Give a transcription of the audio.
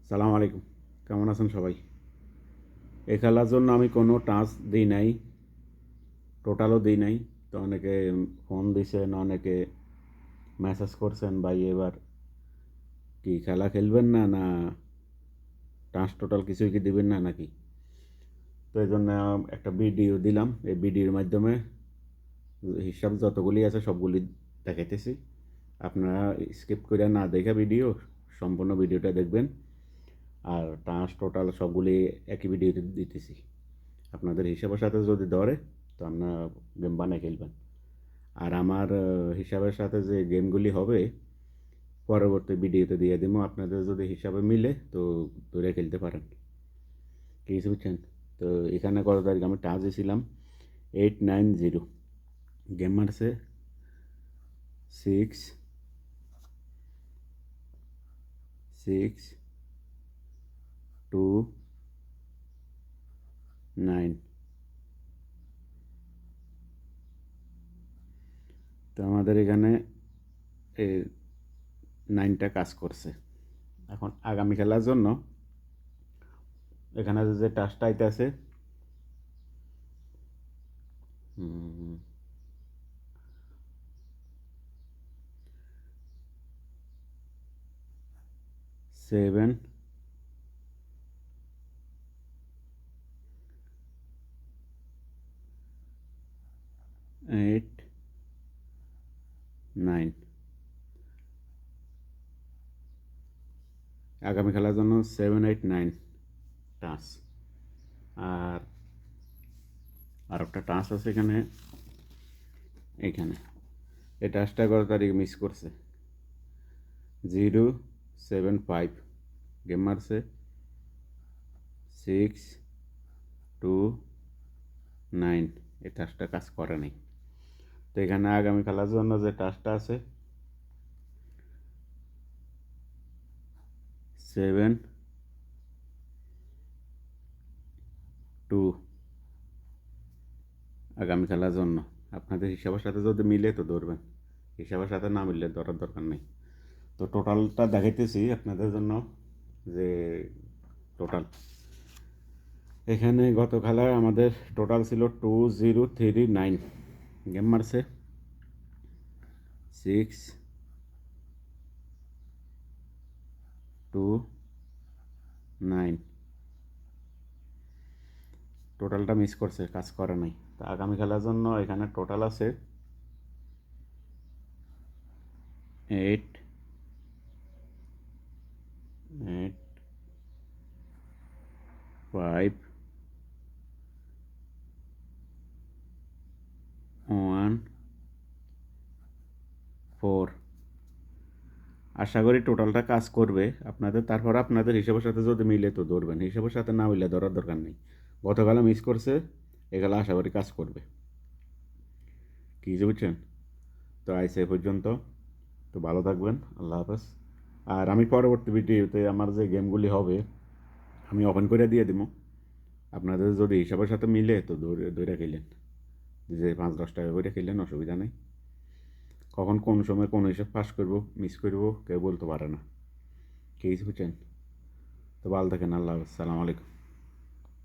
সালাম আলাইকুম। কেমন আছেন সবাই? এই খেলার জন্য আমি কোনো টাচ দিই নাই, টোটালও দিই নাই। তো অনেকে ফোন দিছেন, অনেকে মেসেজ করছেন, ভাই এবার কি খেলা খেলবেন না, না টাচ টোটাল কিছুই কি দিবেন না নাকি? তো এই জন্য একটা ভিডিও দিলাম। এই ভিডিওর মাধ্যমে হিসাব যতগুলি আছে সবগুলি দেখাইতেছি। আপনারা স্কিপ করে না দেখে ভিডিও সম্পূর্ণ ভিডিওটা দেখবেন। আর টাচ টোটাল সবগুলি একই ভিডিওতে দিতেছি। আপনাদের হিসাবের সাথে যদি ধরে তো আপনারা গেম বানিয়ে খেলবেন। আর আমার হিসাবের সাথে যে গেমগুলি হবে পরবর্তী ভিডিওতে দিয়ে দিব। আপনাদের যদি হিসাবে মিলে তো ধরে খেলতে পারেন। কি বুঝছেন? তো এখানে কত তারিখ আমি টাচ দিয়েছিলাম 890, গেম মারছে 6 6 2 9। তো আমাদের এখানে এই 9টা কাজ করছে। এখন আগামী খেলার জন্য এখানে যে টাচটা আইতেছে 7 8 9। আগামী খেলার জন্য 7 8 9 টাচ। আর আর একটা টাচ আছে এখানে, এইখানে এই টাচটা 11 তারিখ মিস করছে 0 7 5, গেম মারছে 6 2 9। এই টাচটা কাজ করে নাই। তো এখানে আগামী খেলার জন্য যে টাচটা আছে 7 2। আগামী খেলার জন্য আপনাদের হিসাবের সাথে যদি মিলে তো ধরবেন, হিসাবের সাথে না মিললে ধরার দরকার নেই। তো টোটালটা দেখাইতেছি আপনাদের জন্য যে টোটাল এখানে গত খেলায় আমাদের টোটাল ছিল 2039। গেম মারছে 6 2 9। টোটালটা মিস করছে, কাজ করে নাই। তো আগামী খেলার জন্য এখানে টোটাল আছে 8 8 5 1 4। আশা করি টোটালটা কাজ করবে আপনাদের। তারপর আপনাদের হিসাবের সাথে যদি মিলে তো ধরবেন, হিসাবের সাথে না মিলে ধরার দরকার নেই। গতকালও মিস করছে, এগুলো আশা করি কাজ করবে। কী বুঝছেন? তো আইসে এ পর্যন্ত। তো ভালো থাকবেন, আল্লাহ হাফেজ। আর আমি পরবর্তী ভিডিওতে আমার যে গেমগুলি হবে আমি ওপেন করে দিয়ে দিব। আপনাদের যদি হিসাবের সাথে মিলে তো ধরে খেলেন, যে 5 10 টাকা করে খেললেন অসুবিধা নেই। কখন কোন সময় কোন হিসাব পাস করবো মিস করবো কেউ বলতে পারে না। কি বুঝছেন? তো ভালো থাকেন, আল্লাহ হাফেজ, সালাম আলাইকুম।